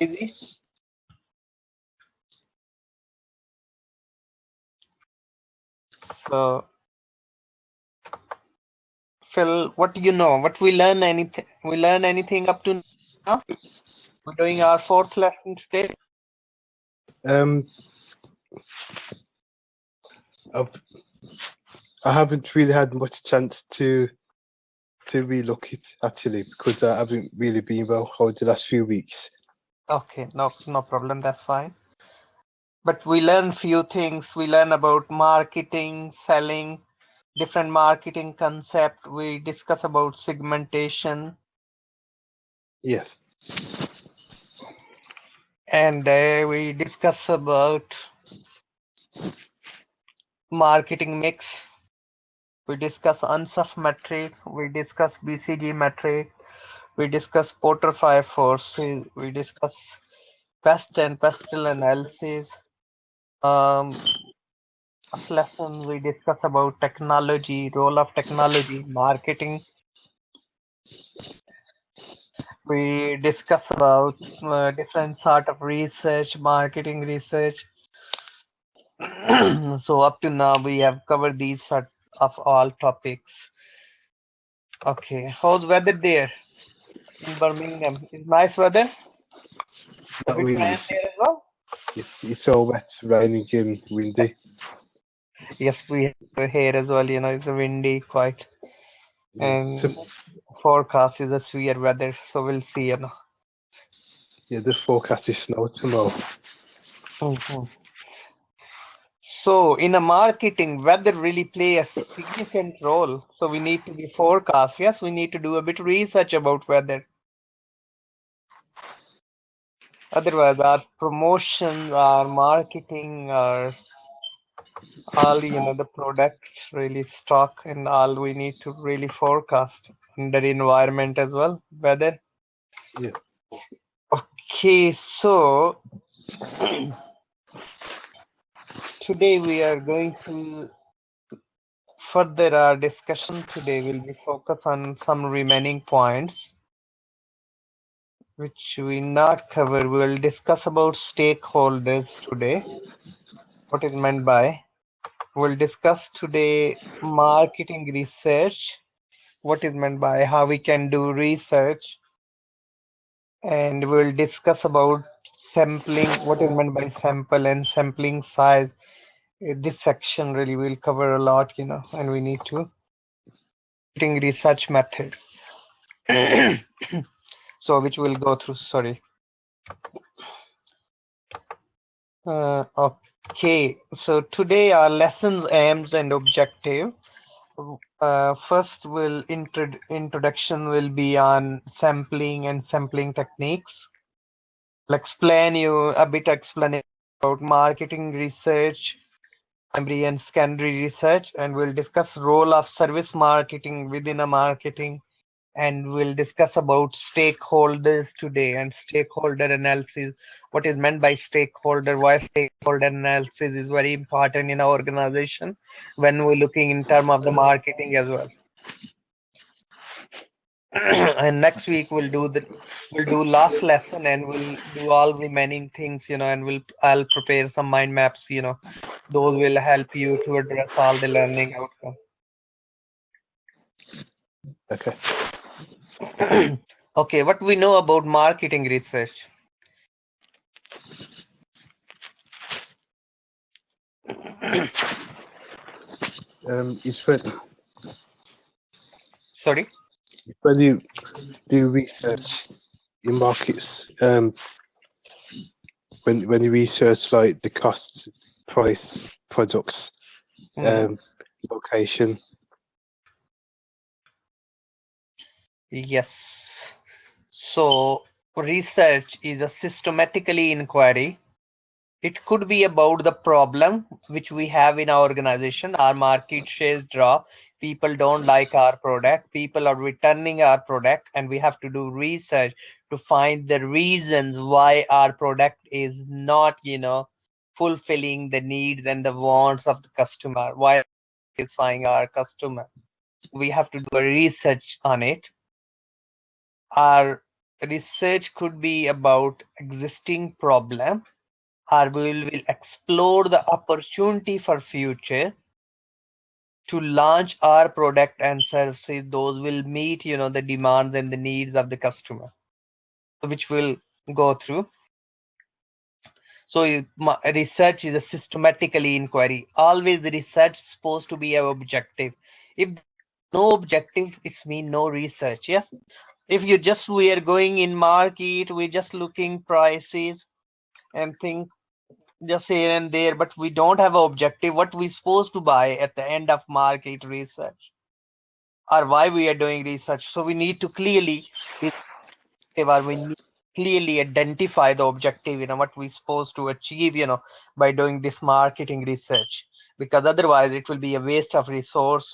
Easy. So, Phil, what do you know? What we learn anything? We learn anything up to now? We're doing our fourth lesson today. I haven't really had much chance to relook it actually, because I haven't really been well over the last few weeks. Okay, no problem. That's fine. But we learn few things. We learn about marketing, selling, different marketing concept. We discuss about segmentation. Yes. And we discuss about marketing mix. We discuss UNSUF metric. We discuss BCG metric. We discuss Porter-Fire forces. We discuss pest and pestle analysis. This lesson we discuss about technology, role of technology, marketing. We discuss about different sort of research, marketing research. So up to now we have covered these sort of all topics. Okay, how's weather there in Birmingham? Is nice weather? Not Is it really. rain there as well? It's all wet, raining, and windy. Yes, we have here as well. It's a windy quite, and So, forecast is a severe weather. So we'll see. yeah, the forecast is snow tomorrow. Mhm. So in a marketing, weather really play a significant role. So we need to be forecast. Yes, we need to do a bit research about weather. Otherwise, our promotion, our marketing, our all the products really stock and all we need to really forecast in the environment as well, weather. Yeah. Okay, so today we are going to further our discussion. Today will be focused on some remaining points which we not cover. We will discuss about stakeholders today. What is meant by? We'll discuss today marketing research. What is meant by how we can do research, and we'll discuss about sampling. What is meant by sample and sampling size. This section really will cover a lot, and we need to research method. So which we'll go through. Sorry. Okay, so today our lessons, aims, and objective. First, introduction will be on sampling and sampling techniques. I'll explain you a bit explanation about marketing research, primary and secondary research, and we'll discuss role of service marketing within a marketing, and we'll discuss about stakeholders today and stakeholder analysis. What is meant by stakeholder? Why stakeholder analysis is very important in our organization when we're looking in terms of the marketing as well. And next week we'll do last lesson and we'll do all remaining things, and I'll prepare some mind maps, those will help you to address all the learning outcome. Okay. Okay, what we know about marketing research? It's when Sorry? when you do research in markets, when you research like the cost, price, products, location. Yes. So research is a systematically inquiry. It could be about the problem which we have in our organization. Our market shares drop. People don't like our product. People are returning our product, and we have to do research to find the reasons why our product is not, fulfilling the needs and the wants of the customer. Why satisfying our customer? We have to do a research on it. Our research could be about existing problem, or we will explore the opportunity for future to launch our product and services. Those will meet, the demands and the needs of the customer, which will go through. So research is a systematically inquiry. Always the research is supposed to be our objective. If no objective, it's mean no research. Yes. If we are going in market, we're just looking prices and things just here and there, but we don't have an objective. What we supposed to buy at the end of market research, or why we are doing research. So we need to clearly clearly identify the objective, what we're supposed to achieve, by doing this marketing research. Because otherwise it will be a waste of resource,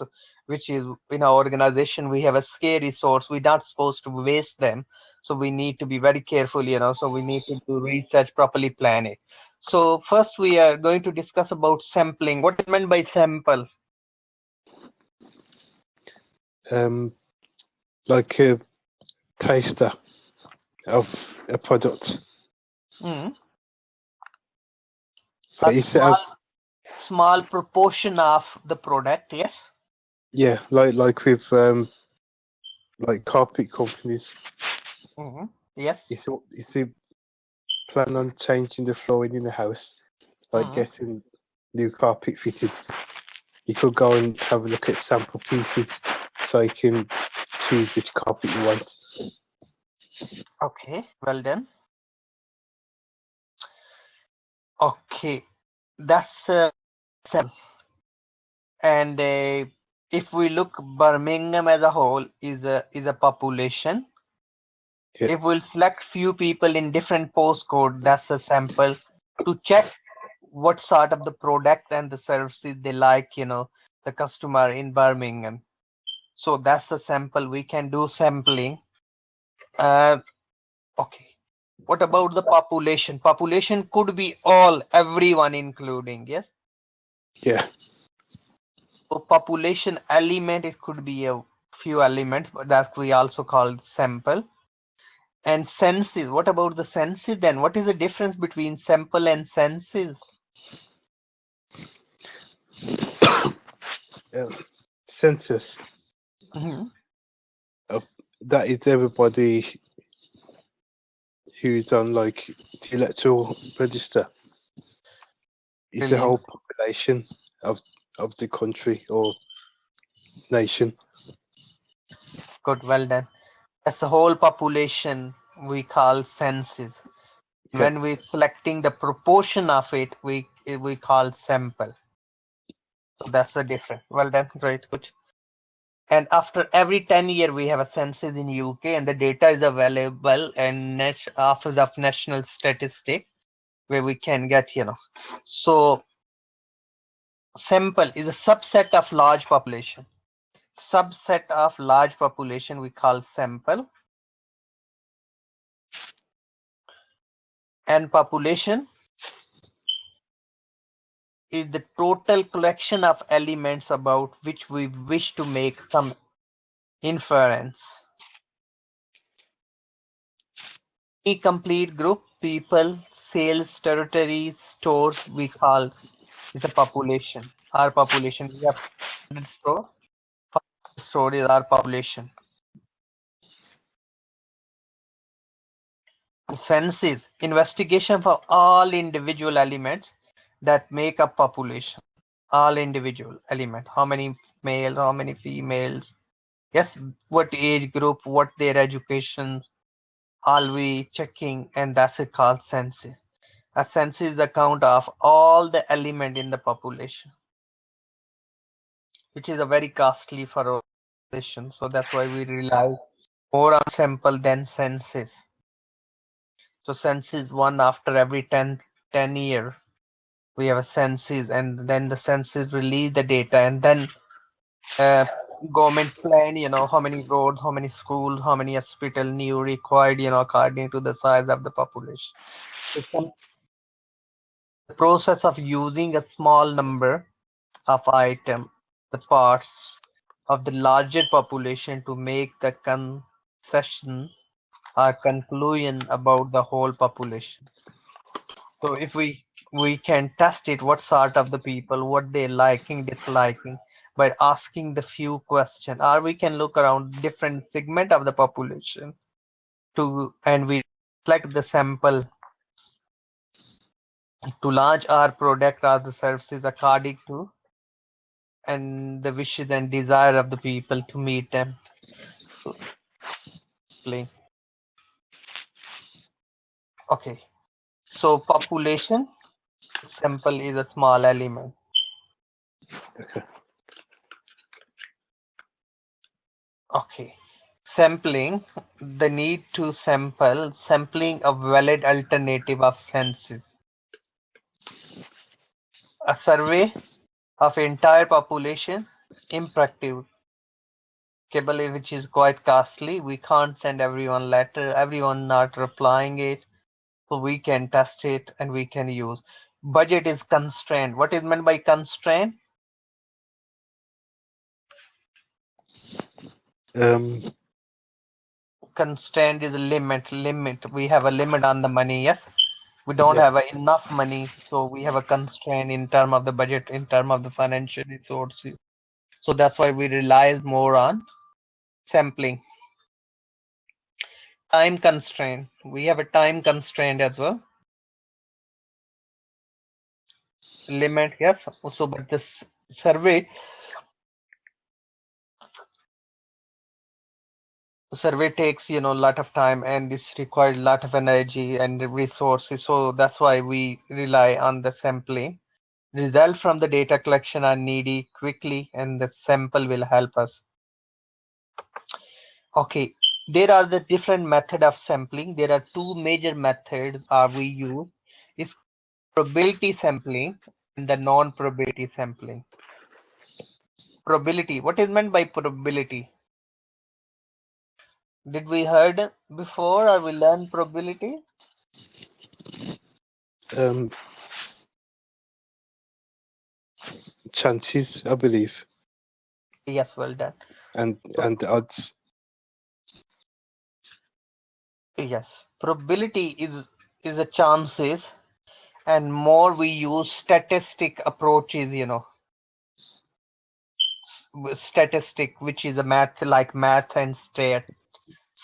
which is in our organization we have a scarce resource. We're not supposed to waste them. So we need to be very careful, so we need to do research, properly plan it. So first we are going to discuss about sampling. What is meant by sample? Like a taster of a product. Mm. So a small proportion of the product, yes? Yeah, like with like carpet companies. Mm-hmm. Yes. If you plan on changing the flooring in the house, like getting new carpet fitted, you could go and have a look at sample pieces so you can choose which carpet you want. Okay, well done. Okay, that's and if we look, Birmingham as a whole is a population. Yeah. If we'll select few people in different postcode, that's a sample to check what sort of the product and the services they like, the customer in Birmingham. So that's a sample. We can do sampling. Okay. What about the population? Population could be everyone including, yes? Yeah. So population element, it could be a few elements, but that we also call sample. And census, what about the census then? What is the difference between sample and census? Census. That is everybody who's on like the electoral register. It's the whole population of the country or nation. Good, well done. As a whole population, we call census. Yeah. When we're selecting the proportion of it, we call sample. So that's the difference. Well done, great, good. And after every 10 years, we have a census in UK, and the data is available in Office of National Statistics, where we can get, So sample is a subset of large population. Subset of large population we call sample. And population is the total collection of elements about which we wish to make some inference. A complete group, people, sales, territories, stores, we call is a population. Our population, we have 100 store. Store is our population. Census, investigation for all individual elements that make up population. All individual element. How many males, how many females? Yes, what age group, what their education, all we checking, and that's it called census. A census is the count of all the element in the population, which is a very costly for our population. So that's why we rely more on sample than census. So census one after every 10 years. We have a census, and then the census release the data, and then government plan, how many roads, how many schools, how many hospital new required, according to the size of the population. So the process of using a small number of items, the parts of the larger population to make the concession our conclusion about the whole population. So if we can test it, what sort of the people, what they liking, disliking, by asking the few questions, or we can look around different segment of the population to, and we select the sample to launch our product or the services according to and the wishes and desire of the people to meet them. So play. Okay. So population sample is a small element. Okay. Okay. Sampling, the need to sample, sampling a valid alternative of census. A survey of entire population, impracticable, which is quite costly. We can't send everyone letter, everyone not replying it, so we can test it and we can use. Budget is constrained. What is meant by constraint? Constraint is a limit. We have a limit on the money, yes? We don't Yeah. have enough money, so we have a constraint in term of the budget, in term of the financial resources. So that's why we rely more on sampling. Time constraint. We have a time constraint as well. Limit, yes. So, but this survey takes a lot of time and this requires a lot of energy and resources. So that's why we rely on the sampling. Results from the data collection are needy quickly, and the sample will help us. Okay, there are the different method of sampling. There are two major methods we use. It's probability sampling and the non-probability sampling. Probability. What is meant by probability? Did we heard before or we learned probability? Chances, I believe. Yes, well done. And the odds. Yes, probability is a chances, and more we use statistic approaches. Statistic, which is a math like math and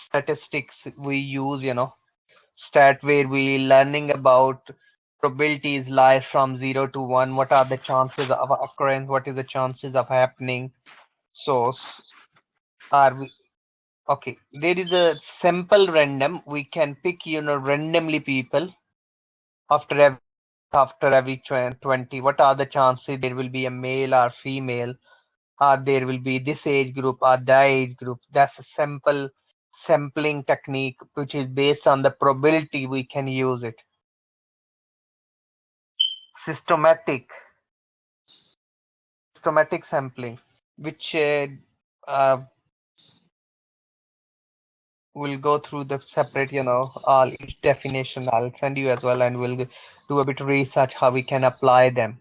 statistics we use. Stat where we learning about probabilities lie from 0 to 1. What are the chances of occurrence? What is the chances of happening? So are we okay? There is a simple random. We can pick randomly people after every 20. What are the chances there will be a male or female, or there will be this age group or that age group? That's a simple sampling technique which is based on the probability. We can use it. Systematic sampling, which uh, we'll go through the separate, all each definition. I'll send you as well, and we'll do a bit of research how we can apply them.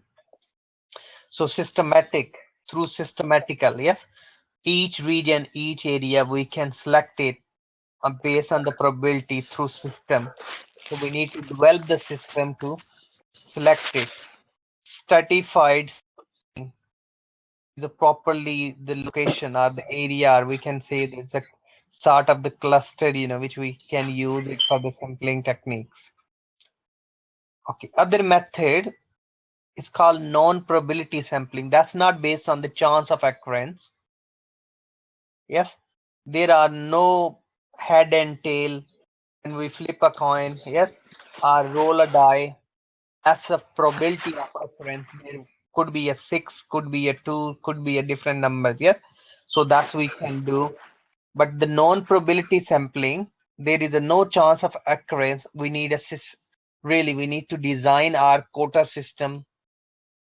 So systematic, through systematical, yes. Each region, each area, we can select it based on the probability through system. So we need to develop the system to select it. Stratified, the properly the location or the area, or we can say there's a sort of the cluster, which we can use it for the sampling techniques. Okay, other method is called non-probability sampling. That's not based on the chance of occurrence. Yes, there are no head and tail. When we flip a coin, yes, or roll a die, as a probability of occurrence, there could be a 6, could be a 2, could be a different numbers, yes. So that's we can do. But the non-probability sampling, there is a no chance of occurrence. We need really we need to design our quota system.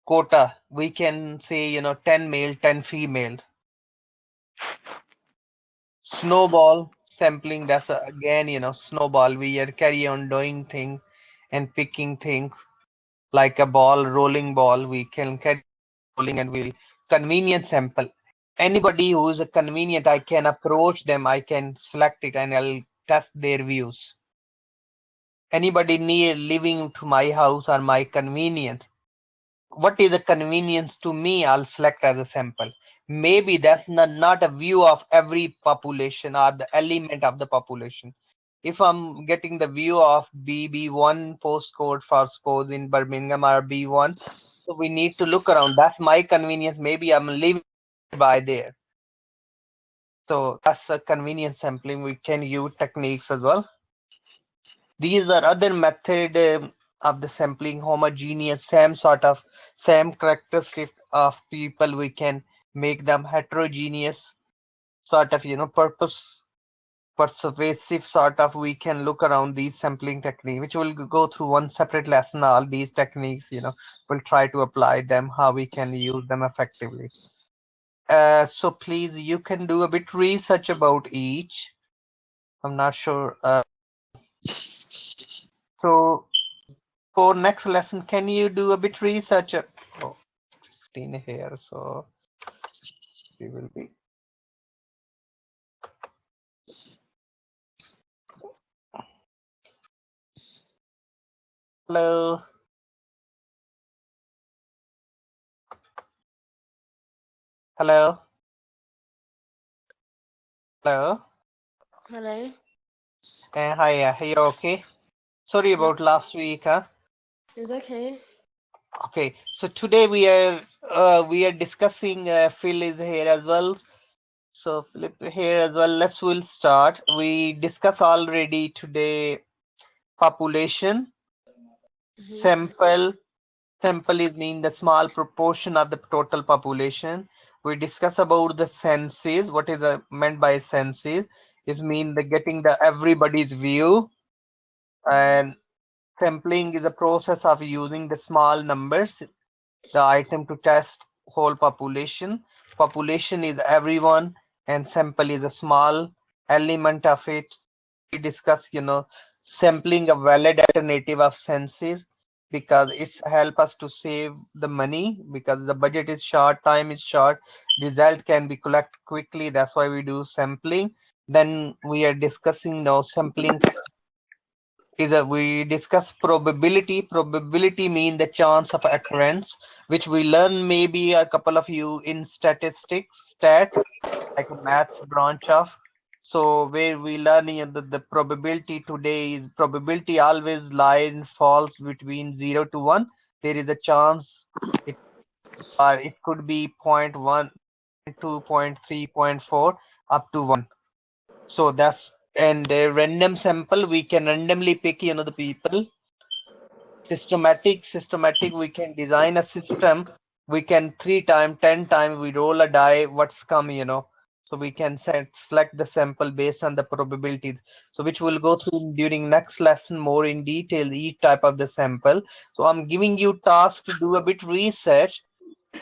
Quota, we can say 10 male, 10 female. Snowball sampling, that's again snowball. We are carry on doing things and picking things like a ball, rolling ball. We can carry rolling and we'll convenient sample. Anybody who is a convenient, I can approach them. I can select it and I'll test their views. Anybody near living to my house or my convenience, what is a convenience to me, I'll select as a sample. Maybe that's not a view of every population or the element of the population. If I'm getting the view of BB1 postcode for suppose in Birmingham or B1, so we need to look around. That's my convenience. Maybe I'm living by there. So that's a convenience sampling. We can use techniques as well. These are other method of the sampling, homogeneous, same characteristic of people. We can make them heterogeneous, sort of, purpose persuasive sort of. We can look around these sampling technique, which will go through one separate lesson. All these techniques, we'll try to apply them, how we can use them effectively. So please, you can do a bit research about each. I'm not sure. So for next lesson, can you do a bit research? Oh, 16 here, so we will be. Hello. Hello. Hello. Hello. Hi. Are you okay? Sorry about last week, huh? It's okay. Okay. So today we are discussing. Phil is here as well. So Philip here as well. We'll start. We discussed already today population, sample. Sample is mean the small proportion of the total population. We discuss about the census. What is meant by census? Is mean the getting the everybody's view, and sampling is a process of using the small numbers, the item to test whole population. Population is everyone, and sample is a small element of it. We discuss, sampling a valid alternative of census because it help us to save the money because the budget is short, time is short, result can be collected quickly. That's why we do sampling. Then we are discussing now sampling is we discuss probability. Probability mean the chance of occurrence, which we learn maybe a couple of you in statistics, stat, like a maths branch of. So where we learn the probability today is probability always lies falls between 0 to 1. There is a chance it it could be 0.1, 2, 0.3, 0.4 up to 1. So that's and a random sample we can randomly pick the people. Systematic we can design a system. We can 3 times 10 times we roll a die, what's come, so we can select the sample based on the probabilities, so which we'll go through during next lesson more in detail each type of the sample. So I'm giving you task to do a bit research.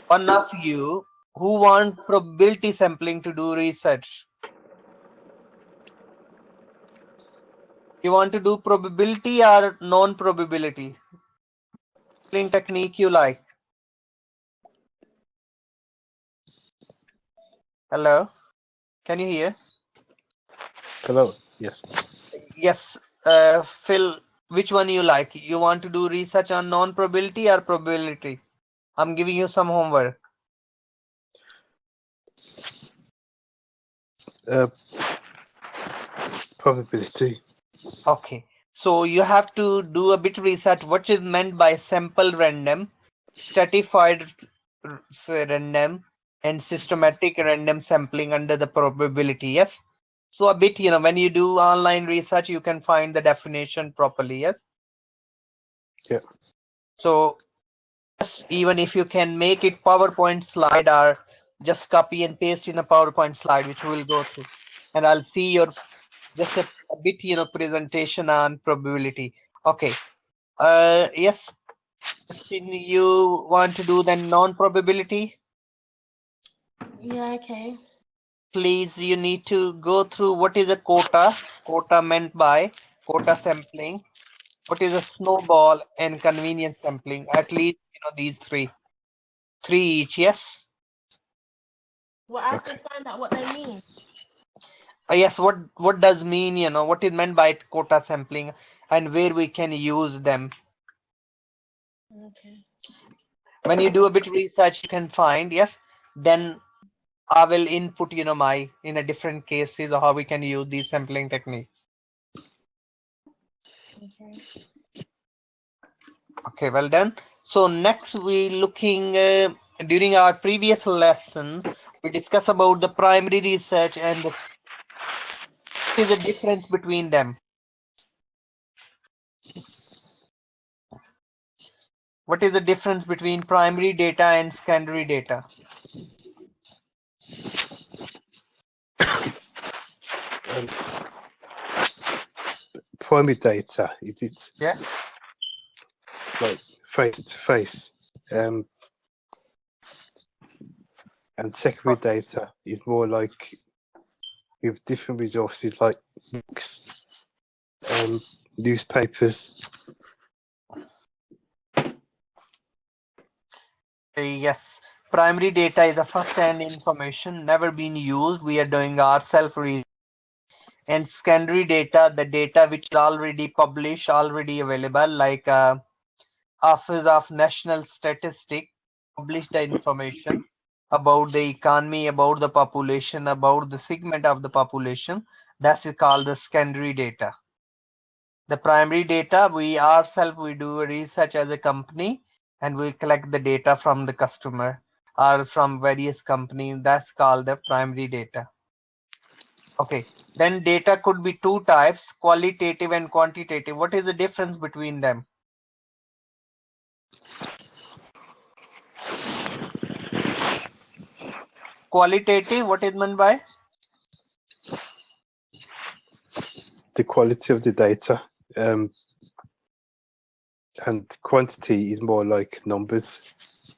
One of you who want probability sampling to do research. You want to do probability or non-probability? Sampling technique you like? Hello? Can you hear? Hello. Yes. Yes. Phil, which one you like? You want to do research on non-probability or probability? I'm giving you some homework. Probability. Okay. So you have to do a bit research. What is meant by sample random, stratified random, and systematic random sampling under the probability? Yes. So a bit, when you do online research, you can find the definition properly. Yes. Yeah. So even if you can make it PowerPoint slide or just copy and paste in a PowerPoint slide, which we'll go through, and I'll see your just a bit, presentation on probability. Okay. Yes. You want to do the non-probability? Yeah, okay. Please, you need to go through what is a quota. Quota meant by quota sampling. What is a snowball and convenience sampling? At least, these three each. Yes. Well, I have to find out what they mean. Yes, what does mean, what is meant by quota sampling and where we can use them. Okay. When you do a bit of research, you can find, yes, then I will input, my in a different cases or how we can use these sampling techniques. Okay. Okay, well done. So next we looking during our previous lesson we discussed about the primary research and what is the difference between them. What is the difference between primary data and secondary data? Um, primary data, it's Yeah. like face to face, and secondary data is more like with different resources like books, newspapers. Yes. Primary data is a first-hand information, never been used. We are doing our self-research. And secondary data, the data which is already published, already available, like Office of National Statistics publish the information about the economy, about the population, about the segment of the population. That is called the secondary data. The primary data, we ourselves, we do research as a company and we collect the data from the customer or from various companies. That's called the primary data. Okay. Then data could be two types, qualitative and quantitative. What is the difference between them? Qualitative, what is meant by? The quality of the data, and quantity is more like numbers.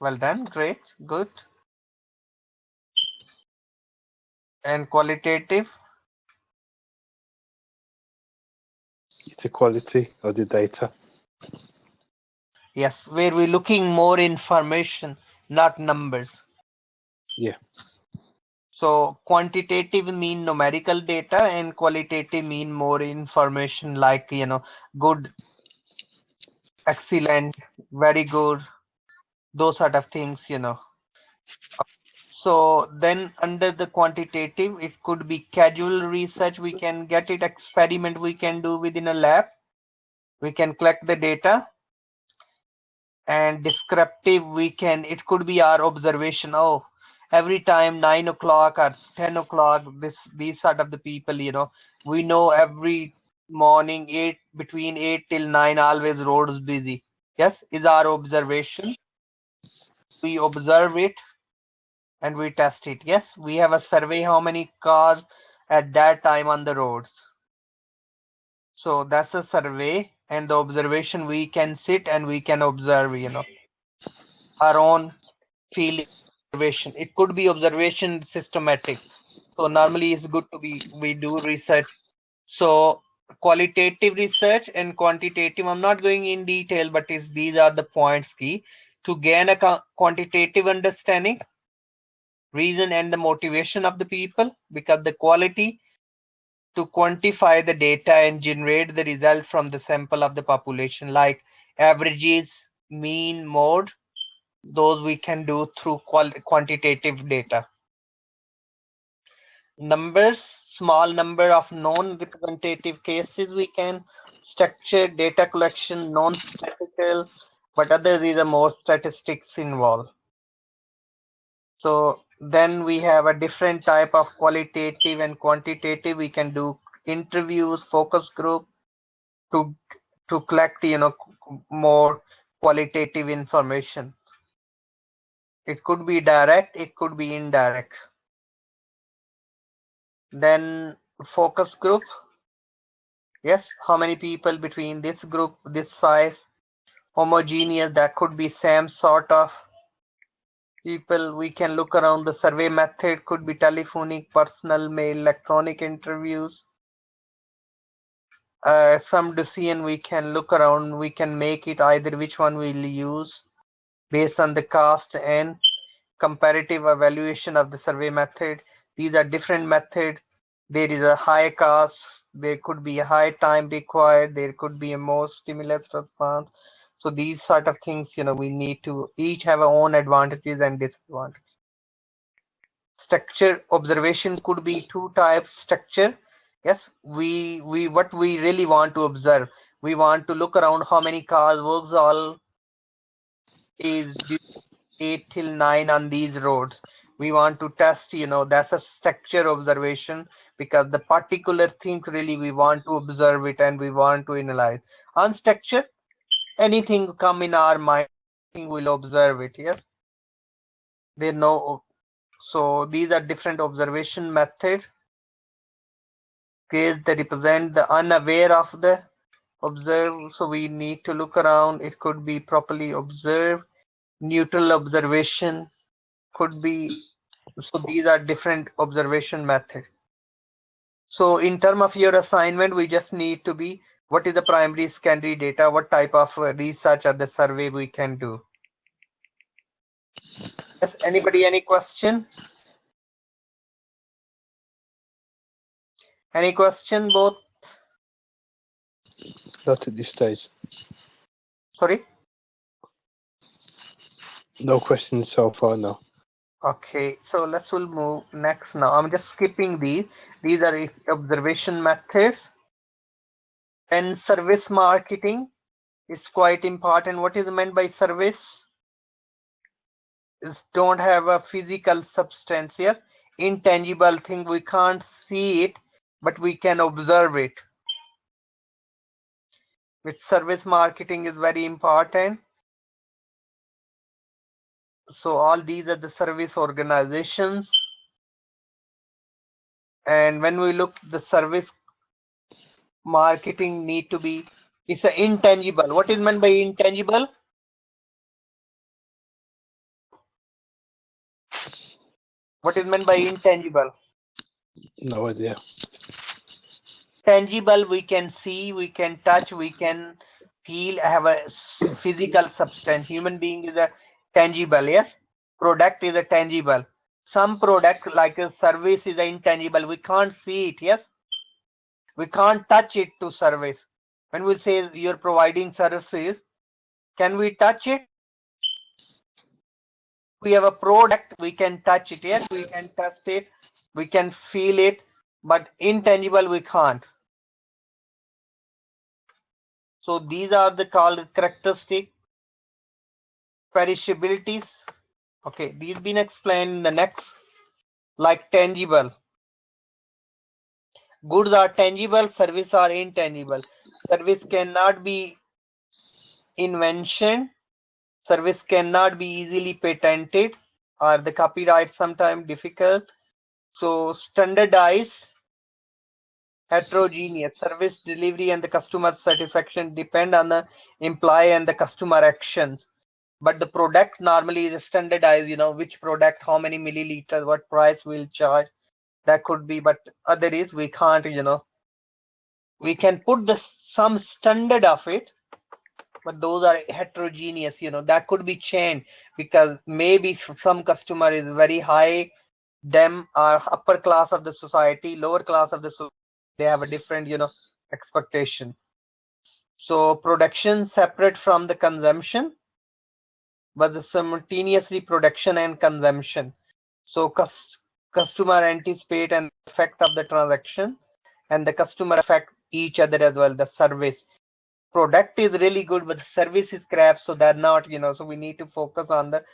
Well done, great, good. And qualitative? It's the quality of the data. Yes, where we're looking more information, not numbers. Yeah. So quantitative mean numerical data and qualitative mean more information like, good, excellent, very good, those sort of things. So then under the quantitative, it could be casual research. We can get it, experiment we can do within a lab. We can collect the data. And descriptive, it could be our observation. Oh, every time 9 o'clock or 10 o'clock, these sort of the people, we know every morning between 8 till 9 always roads busy. Yes, is our observation. We observe it and we test it. Yes, we have a survey how many cars at that time on the roads. So that's a survey, and the observation, we can sit and we can observe, our own field observation. It could be observation systematic. So normally it's good to be, we do research. So qualitative research and quantitative, I'm not going in detail, but these are the points key to gain a quantitative understanding, reason and the motivation of the people, because the quality to quantify the data and generate the result from the sample of the population, like averages, mean, mode, those we can do through quantitative data. Numbers, small number of non-representative cases we can structure data collection, non-statistical, but others is a more statistics involved. So then we have a different type of qualitative and quantitative. We can do interviews, focus group to collect, more qualitative information. It could be direct, it could be indirect. Then focus group. Yes, how many people between this group, this size, homogeneous, that could be same sort of people. We can look around the survey method, could be telephonic, personal, mail, electronic interviews. Some decision we can look around, we can make it either which one we'll use based on the cost and comparative evaluation of the survey method. These are different methods. there is a high cost, there could be a high time required, there could be a more stimulus response. So these sort of things, we need to each have our own advantages and disadvantages. Structure observation could be two types. Structure, yes, we what we really want to observe. We want to look around how many cars works all is 8 till 9 on these roads. We want to test, that's a structure observation, because the particular thing really we want to observe it and we want to analyze. On structure, anything come in our mind, we'll observe it. Yes, they know. So these are different observation methods. Case that represent the unaware of the observe. So we need to look around. It could be properly observed. Neutral observation could be. So these are different observation methods. So in terms of your assignment, we just need to be what is the primary secondary data, what type of research or the survey we can do. Yes, anybody, any question? Any question, both? Not at this stage. Sorry? No questions so far, no. Okay, so we'll move next now. I'm just skipping these. These are observation methods. And service marketing is quite important. What is meant by service? Is don't have a physical substance here. Intangible thing, we can't see it, but we can observe it. Which service marketing is very important. So all these are the service organizations. And when we look, the service marketing need to be, it's an intangible. What is meant by intangible? What is meant by intangible? No idea. Tangible, we can see, we can touch, we can feel, have a physical substance. Human being is a tangible, yes? Product is a tangible. Some product like a service is a intangible. We can't see it, yes? We can't touch it to service. When we say you're providing services, can we touch it? We have a product, we can touch it, yes? We can test it, we can feel it, but intangible we can't. So these are the called characteristics. Perishabilities. Okay, these been explained in the next. Like tangible. Goods are tangible, service are intangible. Service cannot be invention. Service cannot be easily patented, or the copyright sometimes difficult. So standardized, heterogeneous. Service delivery and the customer satisfaction depend on the employee and the customer actions. But the product normally is standardized, which product, how many milliliters, what price we'll charge. That could be, but other is we can't, we can put some standard of it, but those are heterogeneous, that could be changed, because maybe some customer is very high, them are upper class of the society, lower class of the society, they have a different, expectation. So production separate from the consumption, but the simultaneously production and consumption. So customer anticipate and effect of the transaction, and the customer affect each other as well. The service product is really good, but the service is crap, so they're not, so we need to focus on the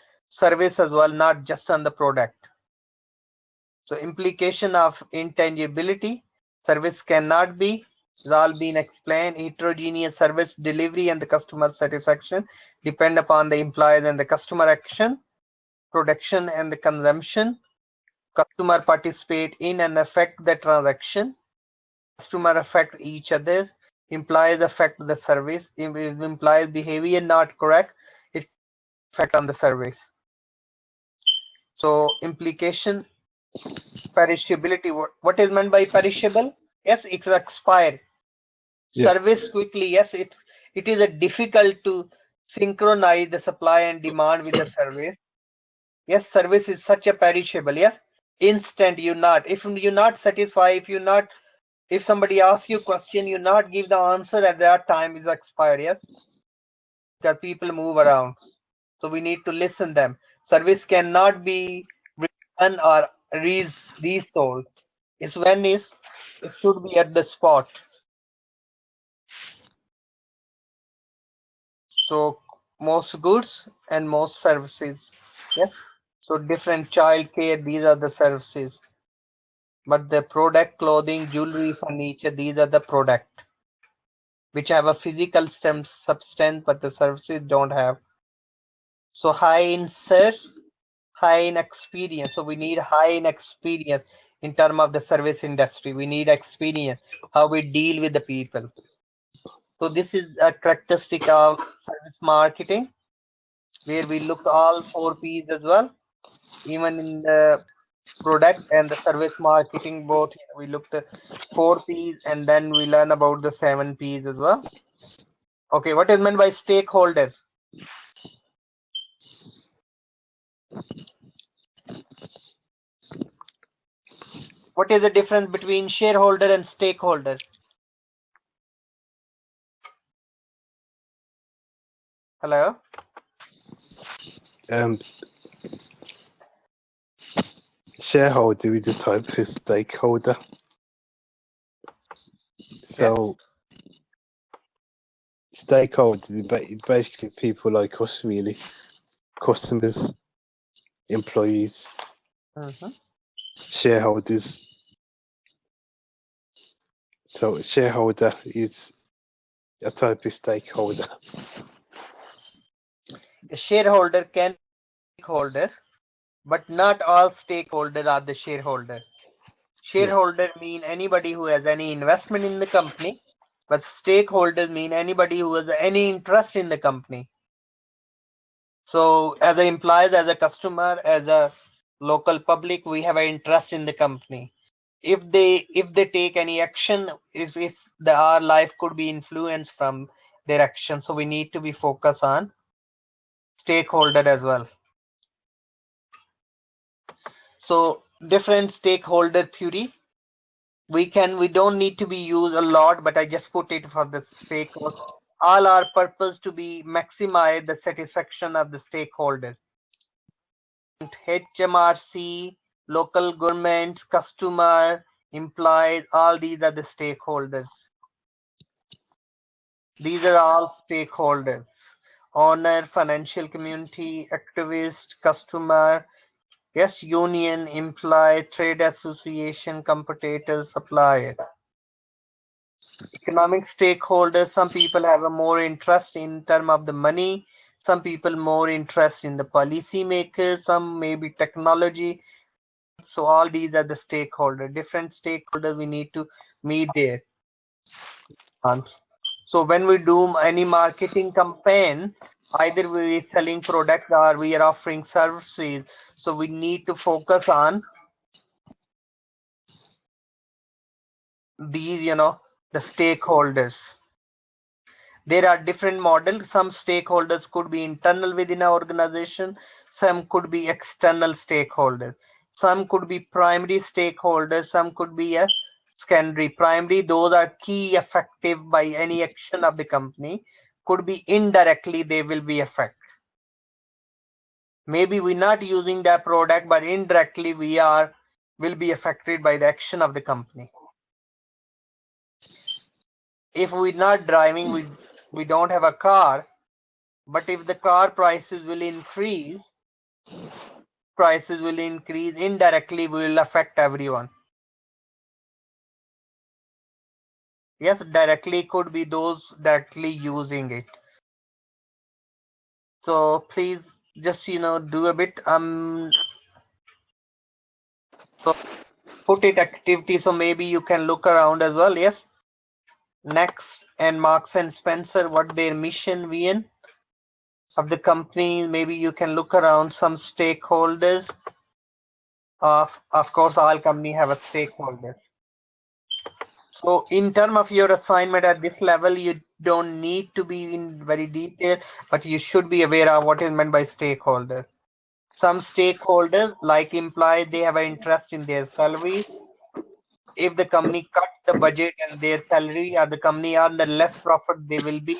service as well, not just on the product. So implication of intangibility, service cannot be, is all been explained. Heterogeneous service delivery and the customer satisfaction depend upon the employees and the customer action. Production and the consumption, customer participate in and affect the transaction. Customer affect each other. Employees affect the service. If employees behavior not correct, it affect on the service. So implication, perishability. What is meant by perishable? Yes, it's expired. Yeah. Service quickly. Yes, it is a difficult to synchronize the supply and demand with the service. Yes, service is such a perishable. Yes, Instant, you not. If you're not satisfied, if somebody asks you a question, you not give the answer at that time is expired, yes? Because people move around. So we need to listen them. Service cannot be returned or resold. It should be at the spot. So most goods and most services. Yes. So different child care, these are the services. But the product, clothing, jewelry, furniture, these are the product which have a physical substance, but the services don't have. So high in search, high in experience. So we need high in experience in terms of the service industry. We need experience how we deal with the people. So this is a characteristic of service marketing, where we look all 4 P's as well. Even in the product and the service marketing, both we looked at 4 P's, and then we learn about the 7 P's as well. Okay, what is meant by stakeholders? What is the difference between shareholder and stakeholder? Hello? Shareholder is a type of stakeholder. So, stakeholders is basically people like us, really. Customers, employees, shareholders. So, shareholder is a type of stakeholder. The shareholder can be stakeholder, but not all stakeholders are the shareholder. Shareholder mean anybody who has any investment in the company, but stakeholders mean anybody who has any interest in the company. So as an employer, as a customer, as a local public, we have an interest in the company. If they take any action, if our life could be influenced from their action, so we need to be focused on stakeholder as well. So different stakeholder theory. We don't need to be used a lot, but I just put it for the sake of all our purpose to be maximize the satisfaction of the stakeholders. HMRC, local government, customer, employees, all these are the stakeholders. These are all stakeholders. Owner, financial community, activist, customer, yes, union, employee, trade association, competitor, supplier. Economic stakeholders, some people have a more interest in terms of the money, some people more interest in the policy makers, some maybe technology. So all these are the stakeholders, different stakeholders we need to meet there. So when we do any marketing campaign, either we are selling products or we are offering services, so we need to focus on these, the stakeholders. There are different models. Some stakeholders could be internal within an organization, some could be external stakeholders, some could be primary stakeholders, some could be a secondary. Primary, those are key effective by any action of the company. Could be indirectly they will be affected. Maybe we're not using that product, but indirectly will be affected by the action of the company. If we're not driving, we don't have a car, but if the car prices will increase, indirectly will affect everyone. Yes, directly could be those directly using it. So please just do a bit so put it activity, so maybe you can look around as well. Yes, next, and Marks and Spencer, what their mission vision of the company. Maybe you can look around some stakeholders. Of course all company have a stakeholder. So in terms of your assignment at this level, you don't need to be in very detail, but you should be aware of what is meant by stakeholder. Some stakeholders, like employees, they have an interest in their salaries. If the company cuts the budget and their salary or the company earn the less profit they will be,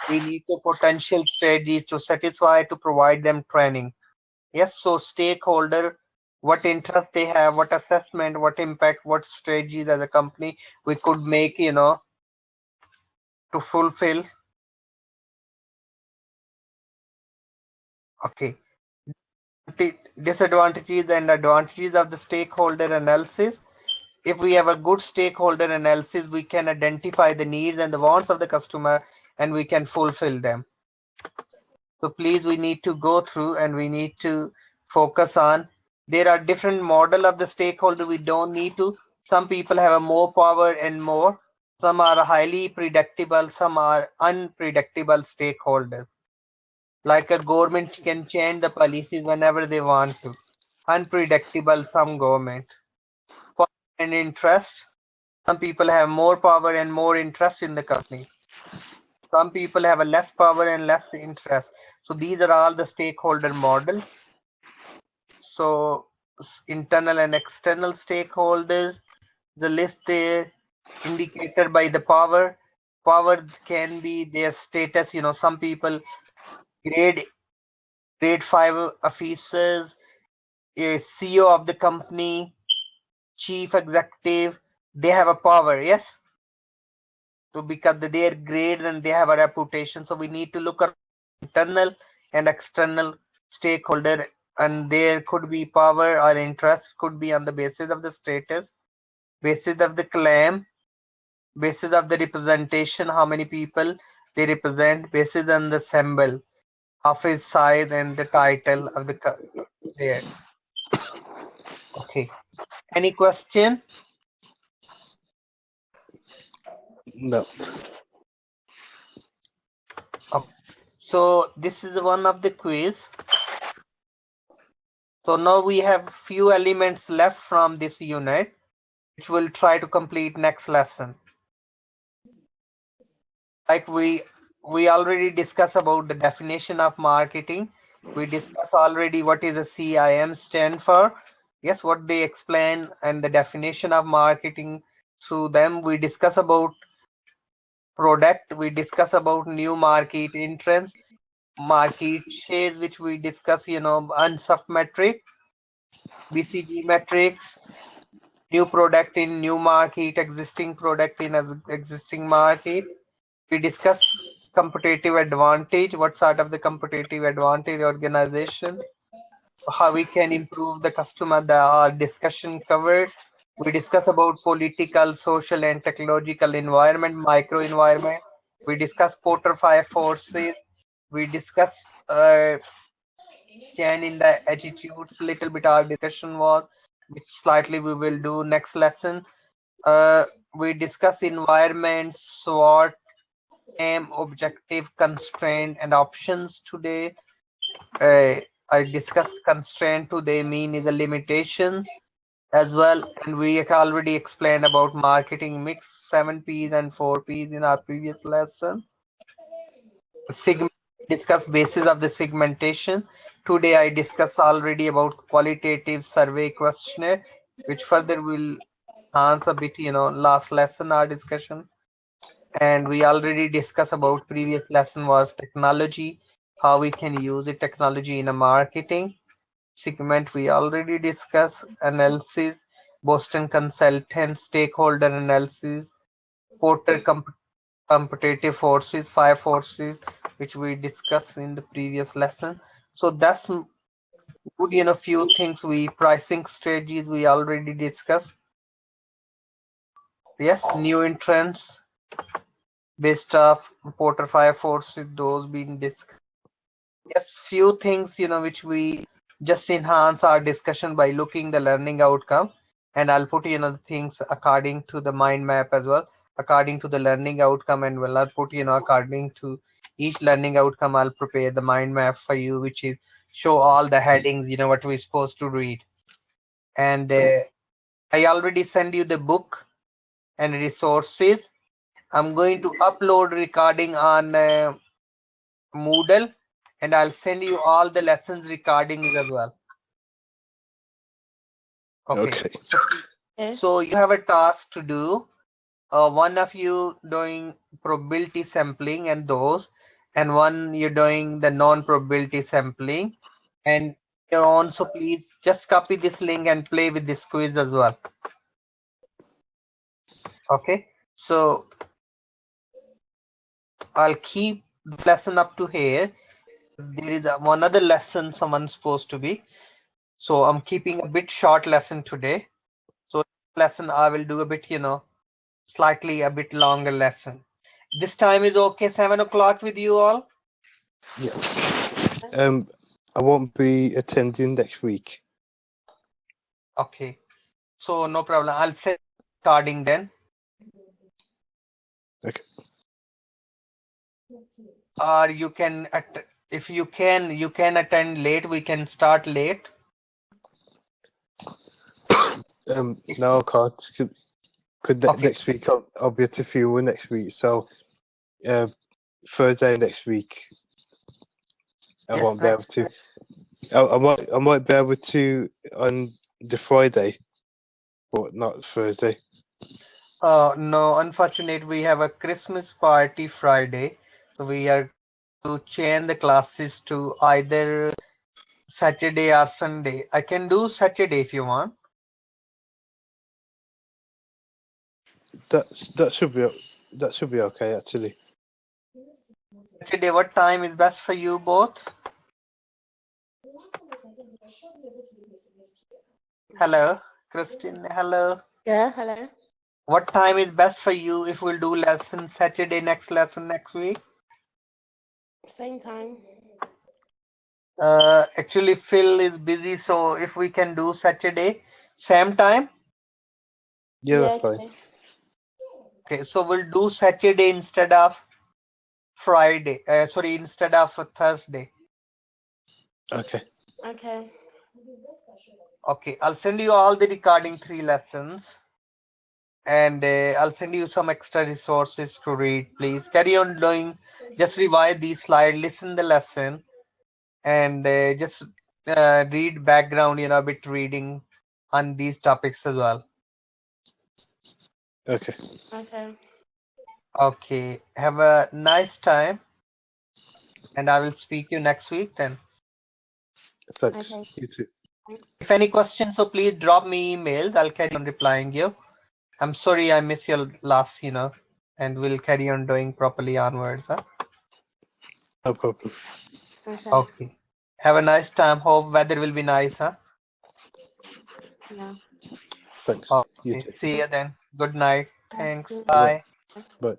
we need to potential strategies to satisfy to provide them training. Yes, so stakeholder, what interest they have, what assessment, what impact, what strategies as a company we could make, to fulfill. Okay. Disadvantages and advantages of the stakeholder analysis. If we have a good stakeholder analysis, we can identify the needs and the wants of the customer and we can fulfill them. So please, we need to go through and we need to focus on. There are different model of the stakeholder. We don't need to. Some people have a more power and more. Some are highly predictable. Some are unpredictable stakeholders. Like a government can change the policies whenever they want to. Unpredictable, some government. Power and interest. Some people have more power and more interest in the company. Some people have a less power and less interest. So these are all the stakeholder models. So internal and external stakeholders, the list there indicated by the power. Power can be their status. Some people grade grade 5 officers, a CEO of the company, chief executive, they have a power, yes. So because they are great and they have a reputation, so we need to look at internal and external stakeholder, and there could be power or interest, could be on the basis of the status, basis of the claim, basis of the representation, how many people they represent, basis on the symbol of his size and the title of the there. Okay. Any question? No. Okay. So this is one of the quiz. So now we have few elements left from this unit, which we'll try to complete next lesson. Like we already discussed about the definition of marketing. We discussed already what is a CIM stand for. Yes, what they explain and the definition of marketing through them. We discuss about product. We discuss about new market entrance, market shares, which we discuss, UNSUF metric, BCG metrics, new product in new market, existing product in existing market. We discuss competitive advantage, what sort of the competitive advantage organization, how we can improve the customer, the discussion covered. We discuss about political, social and technological environment, micro environment. We discuss Porter 5 forces. We discuss change in the attitudes, little bit our discussion was, which slightly we will do next lesson. We discuss environment, SWOT, aim, objective, constraint, and options today. I discussed constraint today mean is a limitation as well, and we already explained about marketing mix, 7 P's and 4 P's in our previous lesson. Discuss basis of the segmentation. Today I discussed already about qualitative survey questionnaire, which further will answer a bit, last lesson our discussion. And we already discussed about previous lesson was technology, how we can use the technology in a marketing segment. We already discussed analysis, Boston consultant, stakeholder analysis, Porter competitive forces, 5 forces, which we discussed in the previous lesson. So that's good, few things pricing strategies we already discussed. Yes, new entrants based off Porter 5 forces, those being discussed. Yes, few things, which we just enhance our discussion by looking the learning outcome. And I'll put, the things according to the mind map as well, according to the learning outcome, and I'll put, according to each learning outcome, I'll prepare the mind map for you, which is show all the headings, what we're supposed to read. And I already sent you the book and resources. I'm going to upload recording on Moodle, and I'll send you all the lessons recordings as well. Okay. Okay. So you have a task to do. One of you doing probability sampling and those, and one you're doing the non-probability sampling. And you're on, so please just copy this link and play with this quiz as well. Okay. So I'll keep the lesson up to here. There is one other lesson someone's supposed to be. So I'm keeping a bit short lesson today. So lesson I will do a bit, slightly a bit longer lesson. This time is okay, 7 o'clock with you all? Yeah. I won't be attending next week. Okay. So no problem. I'll set starting then. Okay. Or you can, if you can attend late. We can start late. No, I can't. Could Okay. next week I'll be at a funeral next week, so Thursday next week I Yes, won't be able to. I might be able to on the Friday, but not Thursday. No, unfortunately, we have a Christmas party Friday. So we are to change the classes to either Saturday or Sunday. I can do Saturday if you want. That should be okay actually. Saturday, what time is best for you both? Hello, Christine. Hello. Yeah, hello. What time is best for you if we'll do lesson Saturday, next lesson next week? Same time. Actually, Phil is busy, so if we can do Saturday, same time? Yeah, that's fine. Okay, so we'll do Saturday instead of Friday. Instead of Thursday. Okay. Okay. Okay, I'll send you all the recording 3 lessons. And I'll send you some extra resources to read. Please carry on doing. Just revise these slides, listen the lesson, and just read background, a bit reading on these topics as well. Okay. Okay. Okay. Have a nice time, and I will speak to you next week then. Thanks. Okay. You too. If any questions, so please drop me emails. I'll carry on replying you. I'm sorry I missed your last, and we'll carry on doing properly onwards. Huh? No problem. Okay. Okay. Have a nice time. Hope weather will be nice, huh? Yeah. Thanks. You Okay. too. See you then. Good night. Thanks. Yeah. Bye. Bye.